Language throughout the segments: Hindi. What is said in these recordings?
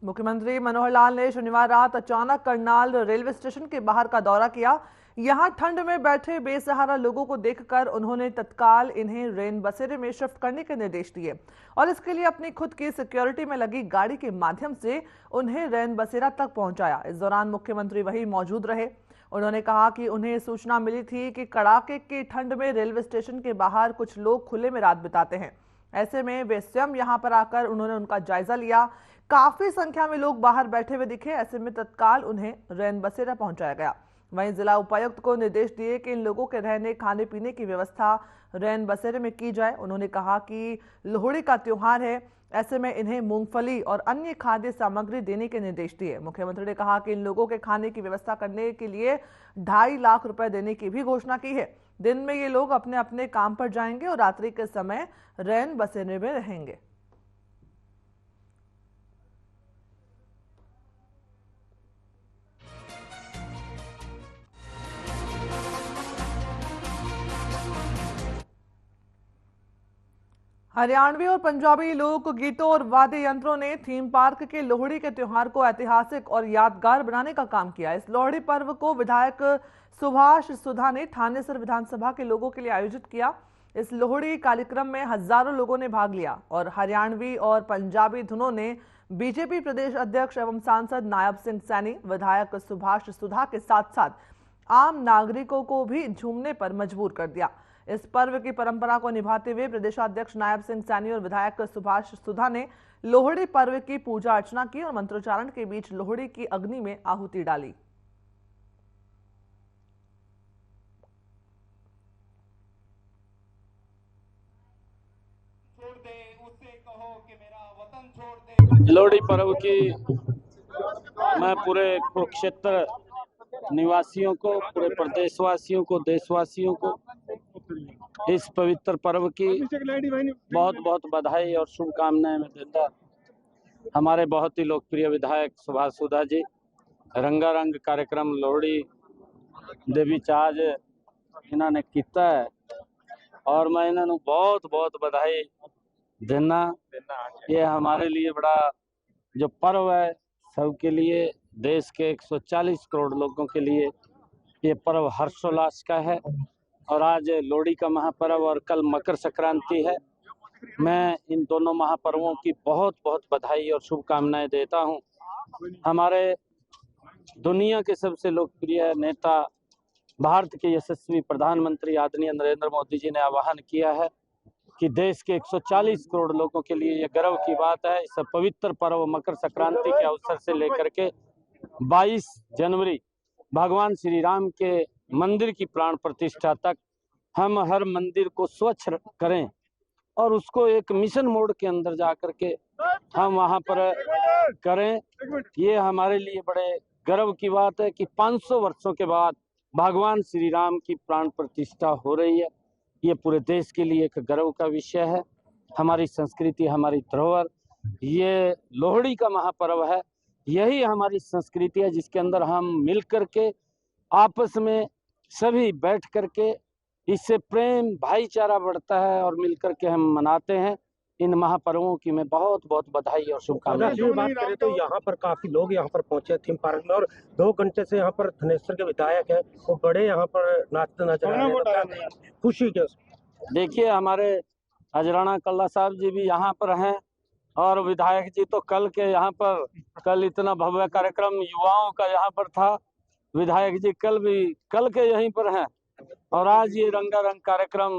मुख्यमंत्री मनोहर लाल ने शनिवार रात अचानक करनाल रेलवे स्टेशन के बाहर का दौरा किया। यहां ठंड में बैठे बेसहारा लोगों को देखकर उन्होंने तत्काल इन्हें रेन बसेरे में शिफ्ट करने के निर्देश दिए और इसके लिए अपनी खुद की सिक्योरिटी में लगी गाड़ी के माध्यम से उन्हें रेन बसेरा तक पहुंचाया। इस दौरान मुख्यमंत्री वहीं मौजूद रहे। उन्होंने कहा कि उन्हें सूचना मिली थी कि कड़ाके की ठंड में रेलवे स्टेशन के बाहर कुछ लोग खुले में रात बिताते हैं। ऐसे में वे स्वयं यहां पर आकर उन्होंने उनका जायजा लिया। काफी संख्या में लोग बाहर बैठे हुए दिखे। ऐसे में तत्काल उन्हें रैन बसेरा पहुंचाया गया। वहीं जिला उपायुक्त को निर्देश दिए कि इन लोगों के रहने खाने पीने की व्यवस्था रैन बसेरे में की जाए। उन्होंने कहा कि लोहड़ी का त्योहार है, ऐसे में इन्हें मूंगफली और अन्य खाद्य सामग्री देने के निर्देश दिए। मुख्यमंत्री ने कहा कि इन लोगों के खाने की व्यवस्था करने के लिए 2.5 लाख रुपए देने की भी घोषणा की है। दिन में ये लोग अपने अपने काम पर जाएंगे और रात्रि के समय रैन बसेरे में रहेंगे। हरियाणवी और पंजाबी लोक गीतों और वाद्य यंत्रों ने थीम पार्क के लोहड़ी के त्योहार को ऐतिहासिक और यादगार बनाने का काम किया। इस लोहड़ी पर्व को विधायक सुभाष सुधा ने थानेसर विधानसभा के लोगों के लिए आयोजित किया। इस लोहड़ी कार्यक्रम में हजारों लोगों ने भाग लिया और हरियाणवी और पंजाबी धुनों ने बीजेपी प्रदेश अध्यक्ष एवं सांसद नायब सिंह सैनी, विधायक सुभाष सुधा के साथ साथ आम नागरिकों को भी झूमने पर मजबूर कर दिया। इस पर्व की परंपरा को निभाते हुए प्रदेशाध्यक्ष नायब सिंह सैनी और विधायक सुभाष सुधा ने लोहड़ी पर्व की पूजा अर्चना की और मंत्रोच्चारण के बीच लोहड़ी की अग्नि में आहुति डाली। लोहड़ी पर्व की मैं पूरे कुरुक्षेत्र निवासियों को, पूरे प्रदेशवासियों को, देशवासियों को इस पवित्र पर्व की बहुत बहुत बधाई और शुभकामनाएं मैं देता। हमारे बहुत ही लोकप्रिय विधायक सुभाष सुधा जी रंगारंग कार्यक्रम लोहड़ी देवी चाज इन्होंने किया है और मैं इन्होंने बहुत बहुत बधाई देना। ये हमारे लिए बड़ा जो पर्व है सबके लिए, देश के 140 करोड़ लोगों के लिए ये पर्व हर्षोल्लास का है। और आज लोहड़ी का महापर्व और कल मकर संक्रांति है। मैं इन दोनों महापर्वों की बहुत बहुत बधाई और शुभकामनाएं देता हूं। हमारे दुनिया के सबसे लोकप्रिय नेता, भारत के यशस्वी प्रधानमंत्री आदरणीय नरेंद्र मोदी जी ने आह्वान किया है कि देश के 140 करोड़ लोगों के लिए यह गर्व की बात है। इस पवित्र पर्व मकर संक्रांति के अवसर से लेकर के 22 जनवरी भगवान श्री राम के मंदिर की प्राण प्रतिष्ठा तक हम हर मंदिर को स्वच्छ करें और उसको एक मिशन मोड के अंदर जा करके हम वहां पर करें। ये हमारे लिए बड़े गर्व की बात है कि 500 वर्षों के बाद भगवान श्री राम की प्राण प्रतिष्ठा हो रही है। ये पूरे देश के लिए एक गर्व का विषय है। हमारी संस्कृति, हमारी धरोहर, ये लोहड़ी का महापर्व है। यही हमारी संस्कृति है जिसके अंदर हम मिल करके आपस में सभी बैठ करके इससे प्रेम भाईचारा बढ़ता है और मिल करके हम मनाते हैं। इन महापर्वों की मैं बहुत बहुत बधाई और शुभकामनाएं। बात करें तो यहाँ पर काफी लोग यहाँ पर पहुंचे थीम पार्क में और 2 घंटे से यहाँ पर थानेसर के विधायक है वो बड़े यहाँ पर नाचते नजर आ रहे हैं। खुशी के देखिए, हमारे अजराना कल्ला साहब जी भी यहाँ पर हैं और विधायक जी तो कल इतना भव्य कार्यक्रम युवाओं का यहाँ पर था। विधायक जी कल के यहीं पर हैं और आज ये रंगारंग कार्यक्रम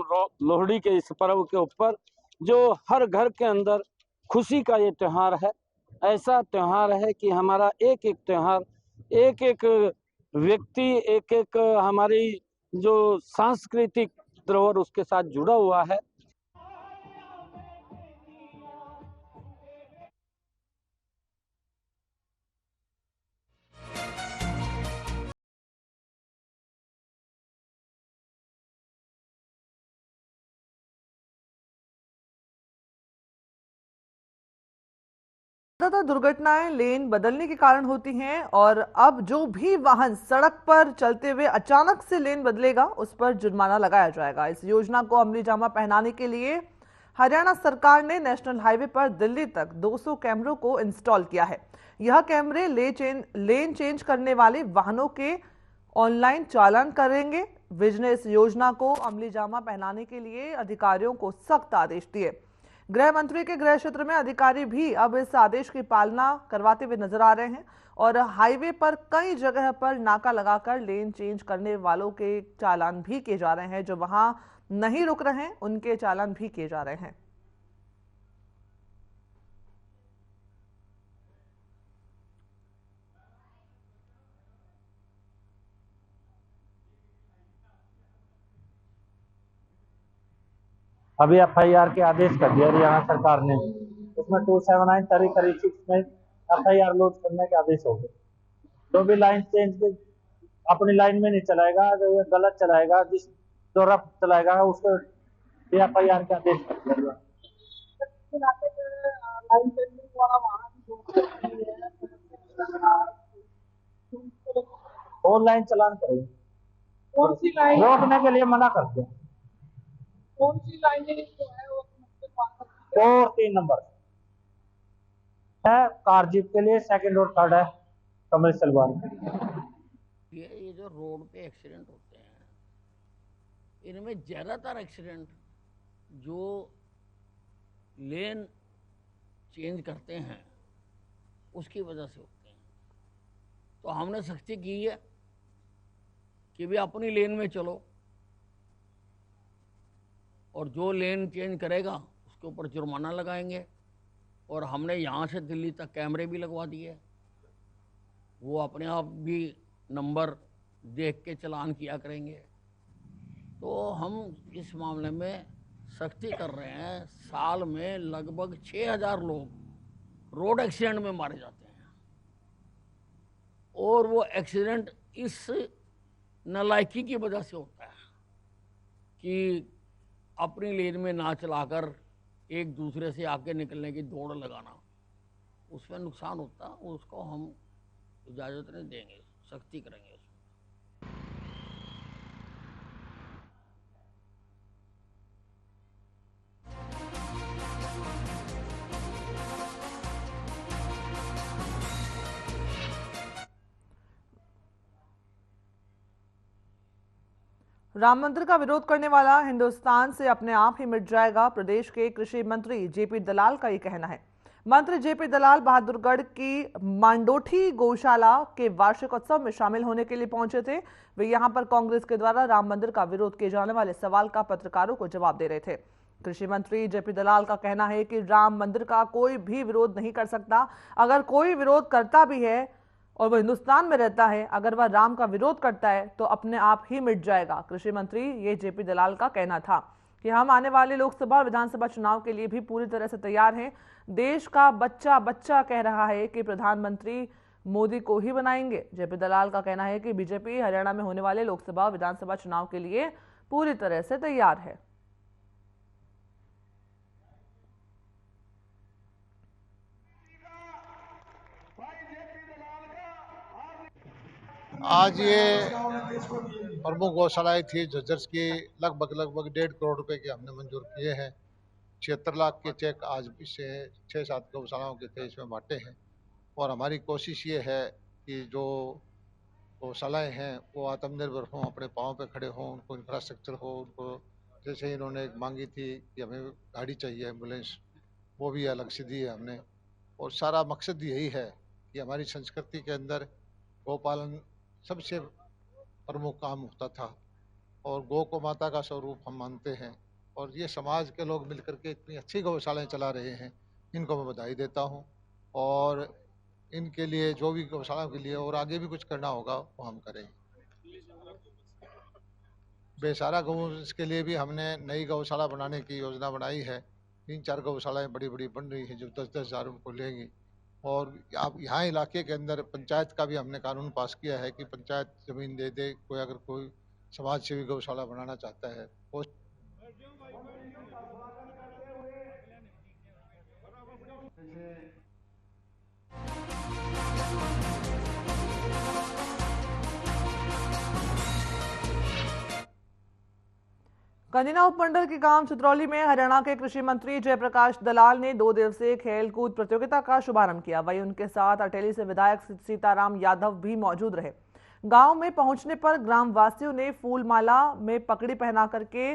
लोहड़ी के इस पर्व के ऊपर जो हर घर के अंदर खुशी का ये त्योहार है। ऐसा त्योहार है कि हमारा एक एक त्योहार, एक एक व्यक्ति, एक एक हमारी जो सांस्कृतिक धरोहर उसके साथ जुड़ा हुआ है। ज्यादातर दुर्घटनाएं लेन बदलने के कारण होती हैं और अब जो भी वाहन सड़क पर चलते हुए अचानक से लेन बदलेगा उस पर जुर्माना लगाया जाएगा। इस योजना को अमली जामा पहनाने के लिए हरियाणा सरकार ने नेशनल हाईवे पर दिल्ली तक 200 कैमरों को इंस्टॉल किया है। यह कैमरे लेन चेंज करने वाले वाहनों के ऑनलाइन चालान करेंगे। विजिलेंस योजना को अमली जामा पहनाने के लिए अधिकारियों को सख्त आदेश दिए। गृह मंत्री के गृह क्षेत्र में अधिकारी भी अब इस आदेश की पालना करवाते हुए नजर आ रहे हैं और हाईवे पर कई जगह पर नाका लगाकर लेन चेंज करने वालों के चालान भी किए जा रहे हैं। जो वहां नहीं रुक रहे हैं उनके चालान भी किए जा रहे हैं। अभी एफआईआर के आदेश कर दिया हरियाणा सरकार ने। उसमें 279 तरीके 6 में एफआईआर लॉन्च करने के आदेश हो गए। जो भी लाइन चेंज अपनी लाइन में नहीं चलाएगा, जो ये गलत चलाएगा, जिस जो रफ चलाएगा उसको एफआईआर के आदेश कर दिया। ऑनलाइन चलान करेंगे। कौन सी लाइन रोकने के लिए मना कर दिया। कौन सी लाइनें जो है वो 2 और 3 नंबर है कार जीप के लिए, सेकंड और थर्ड है कमर्शियल वाहन। ये जो रोड पे एक्सीडेंट होते हैं, इनमें ज़्यादातर एक्सीडेंट जो लेन चेंज करते हैं उसकी वजह से होते हैं। तो हमने सख्ती की है कि भी अपनी लेन में चलो और जो लेन चेंज करेगा उसके ऊपर जुर्माना लगाएंगे। और हमने यहाँ से दिल्ली तक कैमरे भी लगवा दिए। वो अपने आप भी नंबर देख के चालान किया करेंगे। तो हम इस मामले में सख्ती कर रहे हैं। साल में लगभग 6000 लोग रोड एक्सीडेंट में मारे जाते हैं और वो एक्सीडेंट इस नालायकी की वजह से होता है कि अपनी लेन में ना चलाकर एक दूसरे से आगे निकलने की दौड़ लगाना, उसमें नुकसान होता है। उसको हम इजाज़त नहीं देंगे, सख्ती करेंगे। राम मंदिर का विरोध करने वाला हिंदुस्तान से अपने आप ही मिट जाएगा, प्रदेश के कृषि मंत्री जेपी दलाल का ये कहना है। मंत्री जेपी दलाल बहादुरगढ़ की मांडोठी गौशाला के वार्षिक उत्सव में शामिल होने के लिए पहुंचे थे। वे यहां पर कांग्रेस के द्वारा राम मंदिर का विरोध किए जाने वाले सवाल का पत्रकारों को जवाब दे रहे थे। कृषि मंत्री जेपी दलाल का कहना है कि राम मंदिर का कोई भी विरोध नहीं कर सकता। अगर कोई विरोध करता भी है और वह हिंदुस्तान में रहता है, अगर वह राम का विरोध करता है तो अपने आप ही मिट जाएगा। कृषि मंत्री ये जेपी दलाल का कहना था कि हम आने वाले लोकसभा और विधानसभा चुनाव के लिए भी पूरी तरह से तैयार हैं। देश का बच्चा बच्चा कह रहा है कि प्रधानमंत्री मोदी को ही बनाएंगे। जेपी दलाल का कहना है कि बीजेपी हरियाणा में होने वाले लोकसभा और विधानसभा चुनाव के लिए पूरी तरह से तैयार है। आज ये प्रमुख गौशालाएँ थी झज्जर की, लगभग 1.5 करोड़ रुपए के हमने मंजूर किए हैं। 76 लाख के चेक आज से 6-7 गौशालाओं के थे इसमें बांटे हैं। और हमारी कोशिश ये है कि जो गौशालाएँ हैं वो आत्मनिर्भर हों, अपने पाँव पे खड़े हों, उनको इंफ्रास्ट्रक्चर हो। उनको जैसे इन्होंने एक मांगी थी कि हमें गाड़ी चाहिए एम्बुलेंस, वो भी अलग से दी है हमने। और सारा मकसद यही है कि हमारी संस्कृति के अंदर गौपालन सबसे प्रमुख काम होता था और गौ को माता का स्वरूप हम मानते हैं। और ये समाज के लोग मिलकर के इतनी अच्छी गौशालाएँ चला रहे हैं, इनको मैं बधाई देता हूँ। और इनके लिए जो भी गौशाला के लिए और आगे भी कुछ करना होगा वो हम करेंगे। बेसहारा गौ के लिए भी हमने नई गौशाला बनाने की योजना बनाई है। 3-4 गौशालाएँ बड़ी बड़ी बन रही हैं जो 10-10 हज़ार उनको लेंगी। और आप यहाँ इलाके के अंदर पंचायत का भी हमने कानून पास किया है कि पंचायत ज़मीन दे दे कोई, अगर कोई समाज सेवी गौशाला बनाना चाहता है। कनीना उपमंडल के गांव चित्रौली में हरियाणा के कृषि मंत्री जयप्रकाश दलाल ने 2 दिवसीय खेलकूद प्रतियोगिता का शुभारंभ किया। वहीं उनके साथ अटेली से विधायक सीताराम यादव भी मौजूद रहे। गांव में पहुंचने पर ग्रामवासियों ने फूलमाला में पगड़ी पहना करके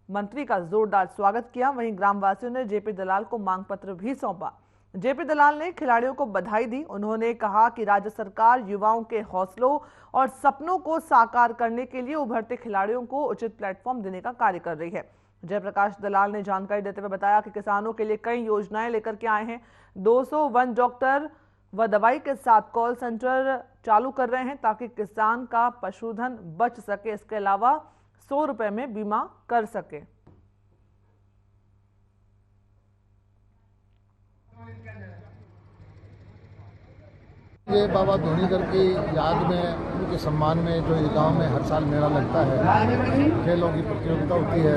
मंत्री का जोरदार स्वागत किया। वहीं ग्रामवासियों ने जेपी दलाल को मांग पत्र भी सौंपा। जेपी दलाल ने खिलाड़ियों को बधाई दी। उन्होंने कहा कि राज्य सरकार युवाओं के हौसलों और सपनों को साकार करने के लिए उभरते खिलाड़ियों को उचित प्लेटफॉर्म देने का कार्य कर रही है। जयप्रकाश दलाल ने जानकारी देते हुए बताया कि किसानों के लिए कई योजनाएं लेकर के आए हैं। 200 वन डॉक्टर व दवाई के साथ कॉल सेंटर चालू कर रहे हैं ताकि किसान का पशुधन बच सके। इसके अलावा 100 रुपए में बीमा कर सके। ये बाबा धोनीकर की याद में, उनके सम्मान में जो ये गांव में हर साल मेला लगता है, खेलों की प्रतियोगिता होती है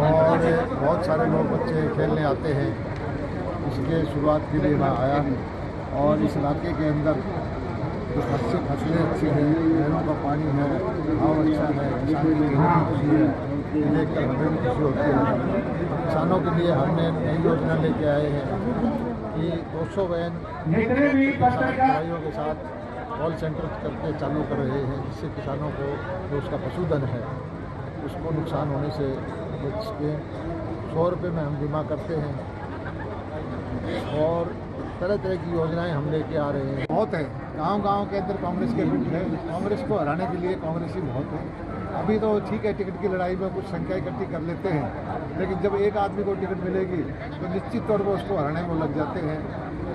और बहुत सारे लोग बच्चे खेलने आते हैं। इसके शुरुआत के लिए मैं आया और इस इलाके के अंदर जो फसलें अच्छी हैं, नहरों का पानी है, भाव अच्छा है, किसान की खुशी है, ये देखकर हमें भी खुशी होती है। किसानों के लिए हमने नई योजना लेके आए हैं कि 200 वैन दवाइयों के साथ कॉल सेंटर करके चालू कर रहे हैं, जिससे किसानों को जो उसका पशुधन है उसको नुकसान होने से बच सके। 100 रुपये में हम बीमा करते हैं और तरह तरह की योजनाएं हम लेके आ रहे हैं। बहुत है, गांव-गांव के अंदर कांग्रेस के गुट है। कांग्रेस को हराने के लिए कांग्रेसी बहुत है। अभी तो ठीक है, टिकट की लड़ाई में कुछ संख्या इकट्ठी कर लेते हैं, लेकिन जब एक आदमी को टिकट मिलेगी तो निश्चित तौर पर उसको हराने में लग जाते हैं।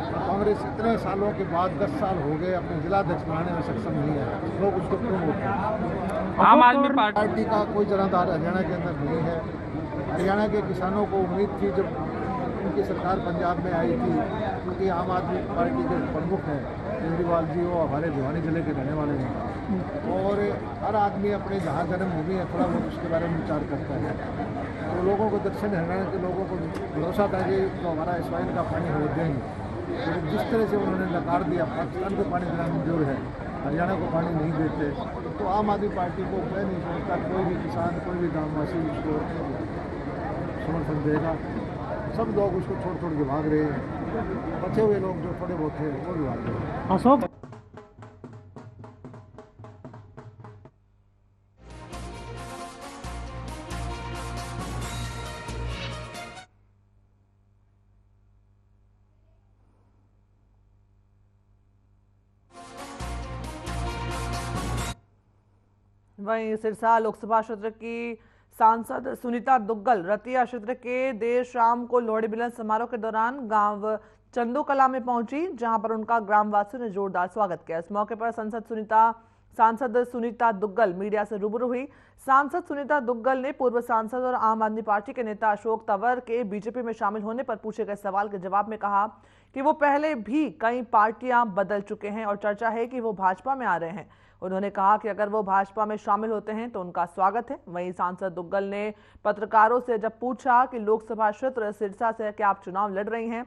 कांग्रेस इतने सालों के बाद 10 साल हो गए अपने जिलाध्यक्ष बनाने में सक्षम नहीं है। लोग उसको क्यों वोट दें? आम आदमी पार्टी का कोई जनाधार हरियाणा के अंदर नहीं है। हरियाणा के किसानों को उम्मीद थी जब उनकी सरकार पंजाब में आई थी, क्योंकि आम आदमी पार्टी के प्रमुख हैं केजरीवाल जी, वो हमारे भिवानी जिले के रहने वाले हैं और हर आदमी अपने जहाँ जन्मभूमि है थोड़ा बहुत उसके बारे में विचार करता है। तो लोगों को दक्षिण हरियाणा के लोगों को भरोसा था कि तो हमारा स्वाइन का पानी हो देंगे, लेकिन जिस तरह से उन्होंने नकार दिया, पाकिस्तान को पानी देना मंजूर है, हरियाणा को पानी नहीं देते, तो आम आदमी पार्टी को मैं नहीं समझता कोई भी किसान, कोई भी ग्रामवासी उसको समर्थन देगा। सब लोग उसको छोड़ के भाग रहे हैं। बचे हुए लोग जो थोड़े बहुत थे वो भी भाग रहे हैं। अशोक वहीं सिरसा लोकसभा क्षेत्र की सांसद सुनीता दुग्गल रतिया क्षेत्र के देर शाम को लोहड़ी मिलन समारोह के दौरान गांव चंदो कला में पहुंची, जहां पर उनका ग्रामवासियों ने जोरदार स्वागत किया। इस मौके पर सांसद सुनीता दुग्गल मीडिया से रूबरू हुई। सांसद सुनीता दुग्गल ने पूर्व सांसद और आम आदमी पार्टी के नेता अशोक तंवर के बीजेपी में शामिल होने पर पूछे गए सवाल के जवाब में कहा कि वो पहले भी कई पार्टियां बदल चुके हैं और चर्चा है कि वो भाजपा में आ रहे हैं। उन्होंने कहा कि अगर वो भाजपा में शामिल होते हैं तो उनका स्वागत है। वहीं सांसद दुग्गल ने पत्रकारों से जब पूछा कि लोकसभा क्षेत्र सिरसा से क्या आप चुनाव लड़ रही हैं,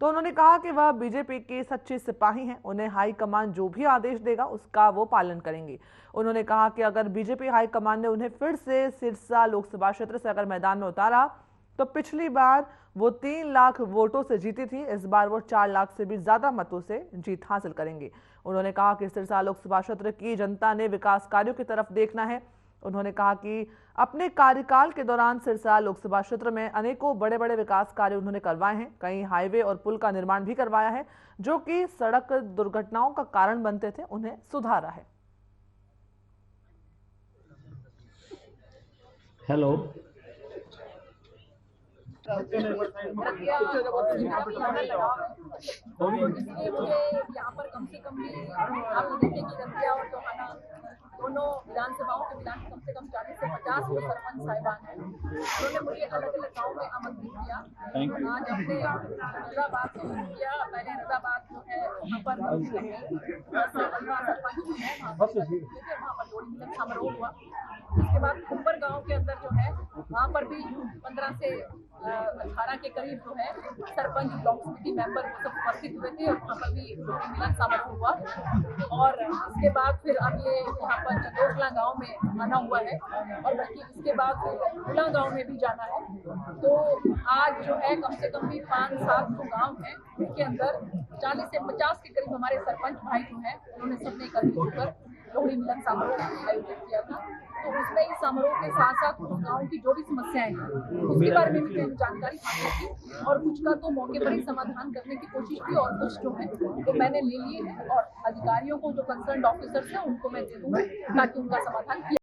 तो उन्होंने कहा कि वह बीजेपी की सच्ची सिपाही हैं। उन्हें हाईकमान जो भी आदेश देगा उसका वो पालन करेंगी। उन्होंने कहा कि अगर बीजेपी हाईकमान ने उन्हें फिर से सिरसा लोकसभा क्षेत्र से अगर मैदान में उतारा तो पिछली बार वो 3 लाख वोटों से जीती थी, इस बार वो 4 लाख से भी ज्यादा मतों से जीत हासिल करेंगे। उन्होंने कहा कि सिरसा लोकसभा क्षेत्र की जनता ने विकास कार्यों की तरफ देखना है। उन्होंने कहा कि अपने कार्यकाल के दौरान सिरसा लोकसभा क्षेत्र में अनेकों बड़े बड़े विकास कार्य उन्होंने करवाए हैं। कई हाईवे और पुल का निर्माण भी करवाया है जो कि सड़क दुर्घटनाओं का कारण बनते थे, उन्हें सुधारा है। हेलो, इसलिए मुझे यहाँ पर कम से कम भी आप देखें कि रतिया और टोहाना दोनों विधानसभाओं के मिलान कम से कम 40 से 50 सरपंच साहिबान हैं। उन्होंने मुझे अलग अलग गाँव में आमंत्रित किया। आज हमने रजाबाद से शुरू किया। पहले रजाबाद जो है वहाँ पर सरपंच है, वहाँ पर लोहड़ी मिलन समारोह हुआ। उसके बाद कुंबर गांव के अंदर जो है वहाँ पर भी 15 से 18 के करीब जो है सरपंच, ब्लॉक समिति मेंबर वो सब उपस्थित हुए थे और वहाँ पर भी मिलन समारोह हुआ। और इसके बाद फिर अब ये यहाँ पर चंदोखला गांव में आना हुआ है और बल्कि इसके बाद फिर खुला गांव में भी जाना है। तो आज जो है कम से कम भी 5-7 जो गाँव है उनके अंदर 40 से 50 के करीब हमारे सरपंच भाई जो है उन्होंने सबने एकत्रित होकर लोहड़ी मिलन समारोह आयोजित किया था। तो उसमें इस समारोह के साथ साथ गाँव की जो भी समस्याएं हैं उसके बारे में भी जानकारी हासिल की और कुछ का तो मौके पर ही समाधान करने की कोशिश की और कुछ जो है वो मैंने ले लिए हैं और अधिकारियों को जो कंसर्न ऑफिसर्स हैं उनको मैं दे दूंगा ताकि उनका समाधान किया।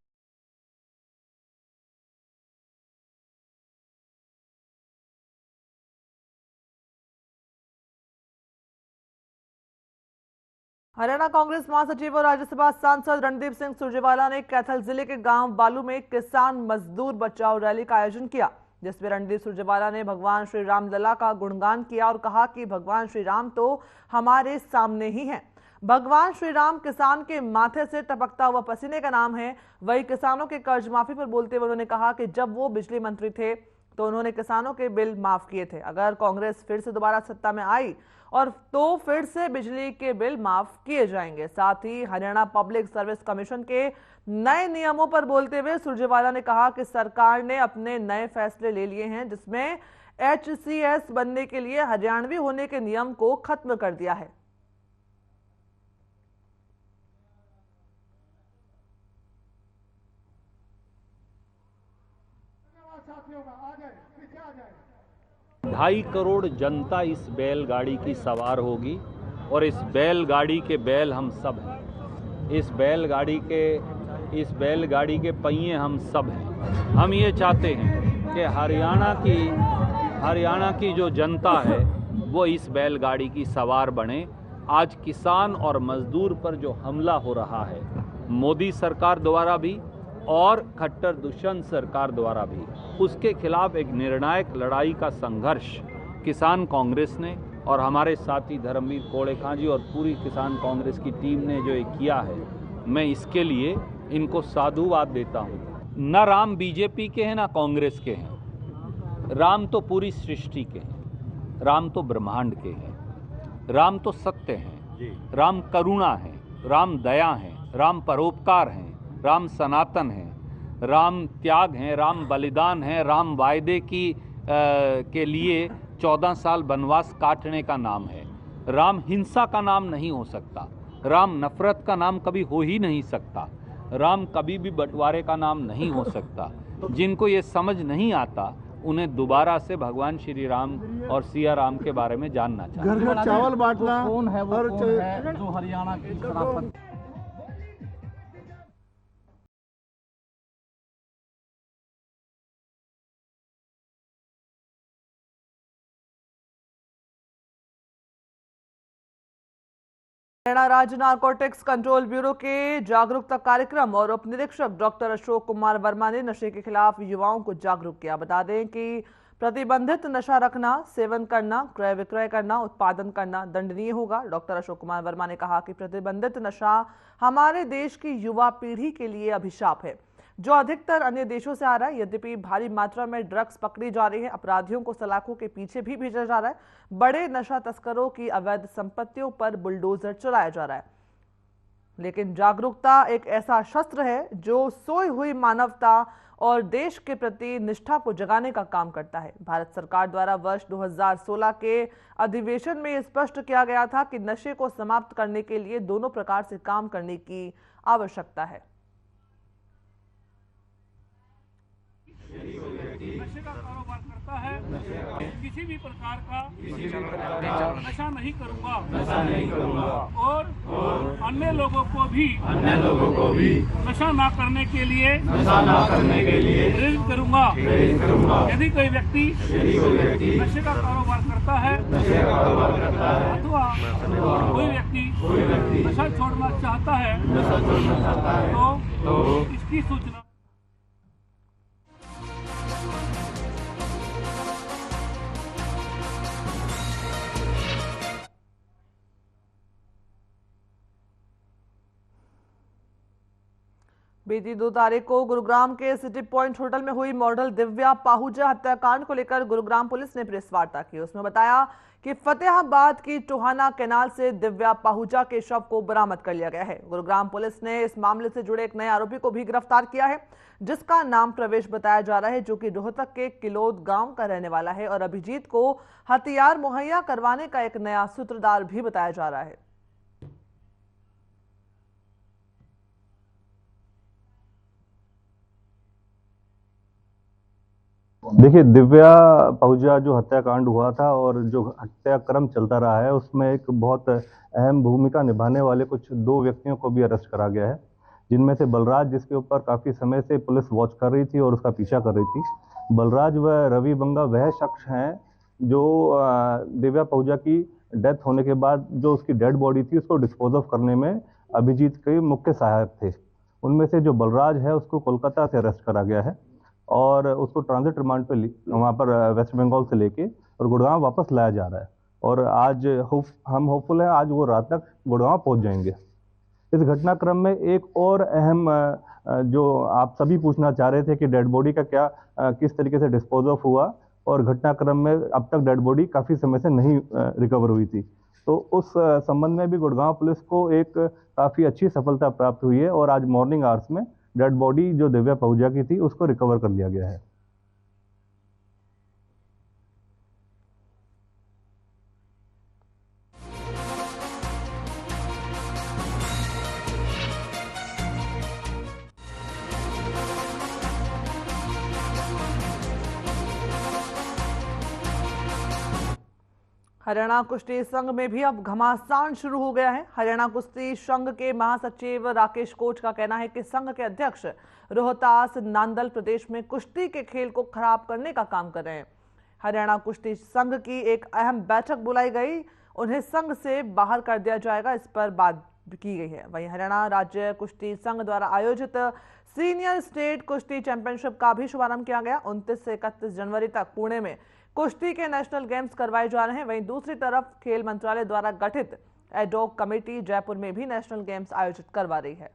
हरियाणा कांग्रेस महासचिव और राज्यसभा सांसद रणदीप सिंह सुरजेवाला ने कैथल जिले के गांव बालू में किसान मजदूर बचाओ रैली का आयोजन किया, जिसमें रणदीप सुरजेवाला ने भगवान श्री राम लला का गुणगान किया और कहा कि भगवान श्री राम तो हमारे सामने ही हैं। भगवान श्री राम किसान के माथे से टपकता हुआ पसीने का नाम है। वही किसानों के कर्ज माफी पर बोलते हुए उन्होंने कहा कि जब वो बिजली मंत्री थे तो उन्होंने किसानों के बिल माफ किए थे। अगर कांग्रेस फिर से दोबारा सत्ता में आई और तो फिर से बिजली के बिल माफ किए जाएंगे। साथ ही हरियाणा पब्लिक सर्विस कमीशन के नए नियमों पर बोलते हुए सुरजेवाला ने कहा कि सरकार ने अपने नए फैसले ले लिए हैं, जिसमें HCS बनने के लिए हरियाणवी होने के नियम को खत्म कर दिया है। ढाई करोड़ जनता इस बैलगाड़ी की सवार होगी और इस बैलगाड़ी के बैल हम सब हैं। इस बैलगाड़ी के पहिए हम सब हैं। हम ये चाहते हैं कि हरियाणा की जो जनता है वो इस बैलगाड़ी की सवार बने। आज किसान और मजदूर पर जो हमला हो रहा है मोदी सरकार द्वारा भी और खट्टर दुष्यंत सरकार द्वारा भी, उसके खिलाफ एक निर्णायक लड़ाई का संघर्ष किसान कांग्रेस ने और हमारे साथी धर्मवीर कोड़े खां जी और पूरी किसान कांग्रेस की टीम ने जो ये किया है, मैं इसके लिए इनको साधुवाद देता हूँ। न राम बीजेपी के हैं ना कांग्रेस के हैं, राम तो पूरी सृष्टि के हैं, राम तो ब्रह्मांड के हैं, राम तो सत्य हैं, राम करुणा है, राम दया है, राम परोपकार हैं, राम सनातन है, राम त्याग हैं, राम बलिदान है, राम वायदे के लिए 14 साल वनवास काटने का नाम है। राम हिंसा का नाम नहीं हो सकता, राम नफरत का नाम कभी हो ही नहीं सकता, राम कभी भी बंटवारे का नाम नहीं हो सकता। जिनको ये समझ नहीं आता उन्हें दोबारा से भगवान श्री राम और सिया राम के बारे में जानना चाहिए। घर घर चावल बांटना कौन है वो कौन है जो हरियाणा की खिलाफत हरियाणा राज्य नारकोटिक्स कंट्रोल ब्यूरो के जागरूकता कार्यक्रम और उप निरीक्षक डॉक्टर अशोक कुमार वर्मा ने नशे के खिलाफ युवाओं को जागरूक किया। बता दें कि प्रतिबंधित नशा रखना, सेवन करना, क्रय विक्रय करना, उत्पादन करना दंडनीय होगा। डॉक्टर अशोक कुमार वर्मा ने कहा कि प्रतिबंधित नशा हमारे देश की युवा पीढ़ी के लिए अभिशाप है, जो अधिकतर अन्य देशों से आ रहा है। यद्यपि भारी मात्रा में ड्रग्स पकड़ी जा रही है, अपराधियों को सलाखों के पीछे भी भेजा जा रहा है, बड़े नशा तस्करों की अवैध संपत्तियों पर बुलडोजर चलाया जा रहा है। लेकिन जागरूकता एक ऐसा शस्त्र है जो सोई हुई मानवता और देश के प्रति निष्ठा को जगाने का काम करता है। भारत सरकार द्वारा वर्ष 2016 के अधिवेशन में स्पष्ट किया गया था कि नशे को समाप्त करने के लिए दोनों प्रकार से काम करने की आवश्यकता है। नशे का कारोबार करता है, किसी भी प्रकार का नशा नहीं करूंगा और अन्य लोगों को भी नशा ना करने के लिए प्रेरित करूंगा। यदि कोई व्यक्ति नशे का कारोबार करता है अथवा कोई व्यक्ति नशा छोड़ना चाहता है तो इसकी सूचना बीती 2 तारीख को गुरुग्राम के सिटी पॉइंट होटल में हुई मॉडल दिव्या पाहुजा हत्याकांड को लेकर गुरुग्राम पुलिस ने प्रेस वार्ता की। उसमें बताया कि फतेहाबाद की टोहाना कैनाल से दिव्या पाहुजा के शव को बरामद कर लिया गया है। गुरुग्राम पुलिस ने इस मामले से जुड़े एक नए आरोपी को भी गिरफ्तार किया है, जिसका नाम प्रवेश बताया जा रहा है, जो कि रोहतक के किलोद गांव का रहने वाला है और अभिजीत को हथियार मुहैया करवाने का एक नया सूत्रधार भी बताया जा रहा है। देखिए, दिव्या पाहुजा जो हत्याकांड हुआ था और जो हत्याक्रम चलता रहा है, उसमें एक बहुत अहम भूमिका निभाने वाले कुछ 2 व्यक्तियों को भी अरेस्ट करा गया है, जिनमें से बलराज, जिसके ऊपर काफ़ी समय से पुलिस वॉच कर रही थी और उसका पीछा कर रही थी। बलराज व रवि बंगा वह शख्स हैं जो दिव्या पाहुजा की डेथ होने के बाद जो उसकी डेड बॉडी थी उसको डिस्पोज ऑफ करने में अभिजीत के मुख्य सहायक थे। उनमें से जो बलराज है उसको कोलकाता से अरेस्ट करा गया है और उसको ट्रांजिट रिमांड पे वहाँ पर वेस्ट बंगाल से लेके और गुड़गांव वापस लाया जा रहा है और आज हम होपफुल हैं आज वो रात तक गुड़गांव पहुँच जाएंगे। इस घटनाक्रम में एक और अहम जो आप सभी पूछना चाह रहे थे कि डेड बॉडी का क्या किस तरीके से डिस्पोज ऑफ हुआ और घटनाक्रम में अब तक डेड बॉडी काफ़ी समय से नहीं रिकवर हुई थी, तो उस संबंध में भी गुड़गांव पुलिस को एक काफ़ी अच्छी सफलता प्राप्त हुई है और आज मॉर्निंग आवर्स में डेड बॉडी जो दिव्या पाहुजा की थी उसको रिकवर कर लिया गया है। हरियाणा कुश्ती संघ में भी अब घमासान शुरू हो गया है। हरियाणा कुश्ती संघ के महासचिव राकेश कोच का कहना है कि संघ के अध्यक्ष रोहतास नांदल प्रदेश में कुश्ती के खेल को खराब करने का काम कर रहे हैं। हरियाणा कुश्ती संघ की एक अहम बैठक बुलाई गई, उन्हें संघ से बाहर कर दिया जाएगा, इस पर बात की गई है। वहीं हरियाणा राज्य कुश्ती संघ द्वारा आयोजित सीनियर स्टेट कुश्ती चैंपियनशिप का भी शुभारंभ किया गया। 29 से 31 जनवरी तक पुणे में कुश्ती के नेशनल गेम्स करवाए जा रहे हैं। वहीं दूसरी तरफ खेल मंत्रालय द्वारा गठित एडॉक कमेटी जयपुर में भी नेशनल गेम्स आयोजित करवा रही है।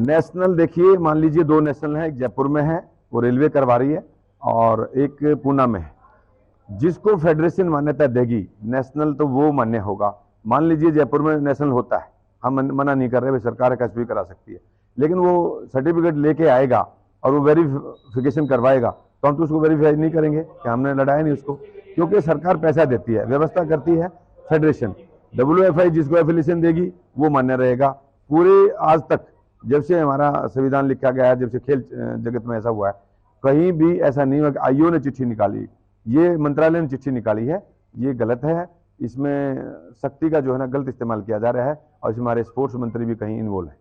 नेशनल देखिए, मान लीजिए 2 नेशनल हैं, एक जयपुर में है वो रेलवे करवा रही है और एक पूना में है। जिसको फेडरेशन मान्यता देगी नेशनल तो वो मान्य होगा। मान लीजिए जयपुर में नेशनल होता है, हम मना नहीं कर रहे, सरकार कुछ भी करा सकती है, लेकिन वो सर्टिफिकेट लेके आएगा और वो वेरिफिकेशन करवाएगा तो हम तो उसको वेरीफाई नहीं करेंगे कि हमने लड़ाया नहीं उसको, क्योंकि सरकार पैसा देती है, व्यवस्था करती है फेडरेशन। WFI जिसको एफिलिएशन देगी वो मान्य रहेगा। पूरे आज तक जब से हमारा संविधान लिखा गया है, जब से खेल जगत में ऐसा हुआ है, कहीं भी ऐसा नहीं हुआ कि आईओ ने चिट्ठी निकाली, ये मंत्रालय ने चिट्ठी निकाली है, ये गलत है। इसमें शक्ति का जो है ना गलत इस्तेमाल किया जा रहा है और इसमें हमारे स्पोर्ट्स मंत्री भी कहीं इन्वॉल्व है।